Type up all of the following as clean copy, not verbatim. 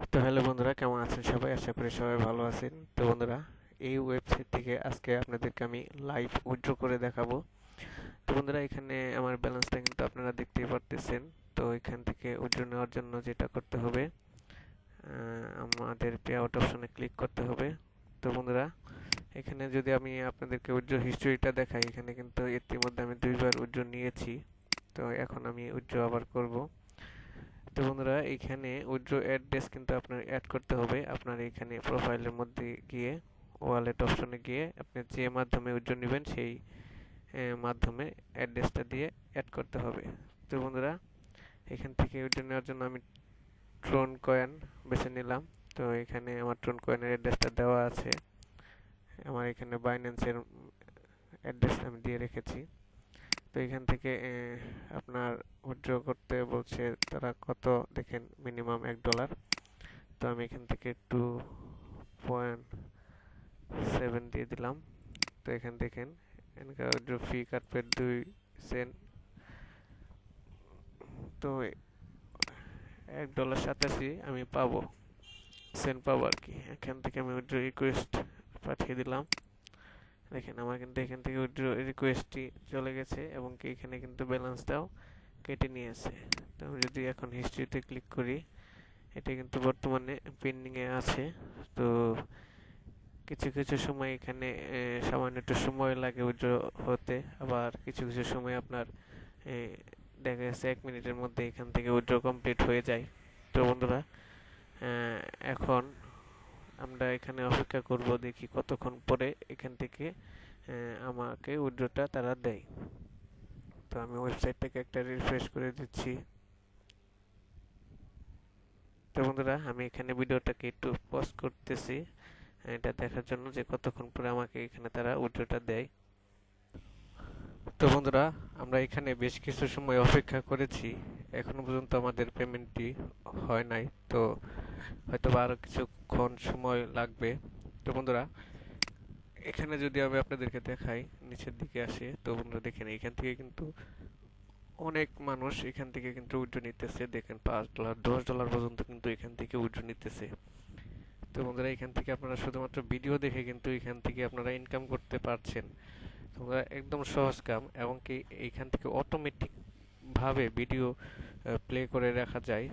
তো হ্যালো বন্ধুরা, কেমন আছেন সবাই? আশা করি সবাই ভালো আছেন। তো বন্ধুরা, এই ওয়েবসাইট থেকে আজকে আপনাদেরকে আমি লাইভ উইথড্র করে দেখাবো। তো বন্ধুরা, এখানে আমার ব্যালেন্সটা কিন্তু আপনারা দেখতেই পারতেছেন। তো এখান থেকে উইথড্র নেওয়ার জন্য যেটা করতে হবে, আমাদের পে আউট অপশনে ক্লিক করতে হবে। তো বন্ধুরা, এখানে যদি আমি আপনাদেরকে উইথড্র হিস্টোরিটা দেখাই, এখানে কিন্তু ইতিমধ্যে আমি দুইবার উইথড্র নিয়েছি। তো এখন আমি উইথড্র আবার করব। তো বন্ধুরা, এইখানে উইথড্র অ্যাড্রেস কিন্তু আপনার অ্যাড করতে হবে। আপনার এখানে প্রোফাইলের মধ্যে গিয়ে ওয়ালেট অপশনে গিয়ে আপনি যে মাধ্যমে উইথড্র নেবেন সেই মাধ্যমে অ্যাড্রেসটা দিয়ে অ্যাড করতে হবে। তো বন্ধুরা, এখান থেকে উইথড্র নেওয়ার জন্য আমি ট্রোন কয়েন বেছে নিলাম। তো এখানে আমার ট্রোন কয়েনের অ্যাড্রেসটা দেওয়া আছে। আমার এখানে বাইন্যান্সের অ্যাড্রেস আমি দিয়ে রেখেছি। তো এখান থেকে আপনার উইথড্র করতে বলছে তারা কত দেখেন, মিনিমাম $1। তো আমি এখান থেকে 2.7 দিয়ে দিলাম। তো এখান দেখেন, এখানকার উইথড্র ফি কাটবে 2 সেন্ট। তো $1.87 আমি পাবো, সেন্ট পাবো আর কি। এখান থেকে আমি উইথড্র রিকোয়েস্ট পাঠিয়ে দিলাম। দেখেন আমার কিন্তু এখান থেকে উইথড্র রিকোয়েস্টটি চলে গেছে এবং কি এখানে কিন্তু ব্যালেন্সটাও কেটে নিয়েছে। তো আমি যদি এখন হিস্ট্রিতে ক্লিক করি, এটা কিন্তু বর্তমানে পেন্ডিং এ আছে। তো কিছু কিছু সময় এখানে সামান্য একটু সময় লাগে উইথড্র হতে, আবার কিছু কিছু সময় আপনার দেখা যাচ্ছে 1 মিনিটের মধ্যে এখান থেকে উইথড্র কমপ্লিট হয়ে যায়। তো বন্ধুরা, এখন আমরা এখানে অপেক্ষা করব, দেখি কতক্ষণ পরে এখান থেকে আমাকে উইথড্রটা তারা দেয়। তো আমি ওয়েবসাইটটাকে একটা রিফ্রেশ করে দিচ্ছি। তো বন্ধুরা, আমি এখানে ভিডিওটাকে একটু পজ করতেছি এটা দেখার জন্য যে কতক্ষণ পরে আমাকে এখানে তারা উইথড্রটা দেয়। তো বন্ধুরা, আমরা এখানে বেশ কিছু সময় অপেক্ষা করেছি, এখনো পর্যন্ত আমাদের পেমেন্টটি হয় নাই। তো হয়তো বা আরো কিছুক্ষণ সময় লাগবে। তো বন্ধুরা, এখানে যদি আমি আপনাদেরকে দেখাই, নিচের দিকে আসে, তো বন্ধুরা দেখেন এখান থেকে কিন্তু অনেক মানুষ এখান থেকে কিন্তু উইথড্র নিতেছে। দেখেন $5, $10 পর্যন্ত কিন্তু এখান থেকে উইথড্র নিতেছে। তো বন্ধুরা, এখান থেকে আপনারা শুধুমাত্র ভিডিও দেখে কিন্তু এখান থেকে আপনারা ইনকাম করতে পারছেন। তোমরা একদম সহজ কাম, এবং কি এইখান থেকে অটোমেটিক ভাবে ভিডিও প্লে করে রাখা যায়,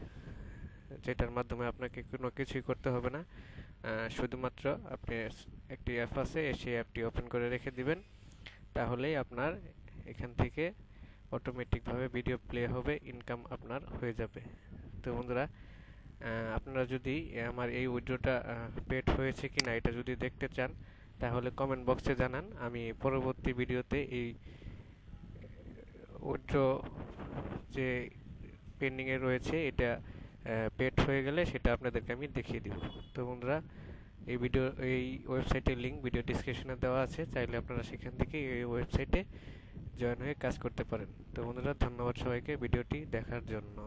যেটার মাধ্যমে আপনাকে কোনো কিছুই করতে হবে না। শুধুমাত্র আপনি একটি অ্যাপ আছে, সেই অ্যাপটি ওপেন করে রেখে দিবেন, তাহলেই আপনার এখান থেকে অটোমেটিকভাবে ভিডিও প্লে হবে, ইনকাম আপনার হয়ে যাবে। তো বন্ধুরা, আপনারা যদি আমার এই উইডিওটা পেড হয়েছে কিনা এটা যদি দেখতে চান, তাহলে কমেন্ট বক্সে জানান। আমি পরবর্তী ভিডিওতে এই উইড্রো যে পেন্ডিং এ রয়েছে এটা পেড হয়ে গেলে সেটা আপনাদেরকে আমি দেখিয়ে দিব। তো বন্ধুরা, এই ওয়েবসাইটের লিংক ভিডিও ডিসক্রিপশনে দেওয়া আছে, চাইলে আপনারা সেখান থেকে এই ওয়েবসাইটে জয়েন হয়ে কাজ করতে পারেন। তো বন্ধুরা, ধন্যবাদ সবাইকে ভিডিওটি দেখার জন্য।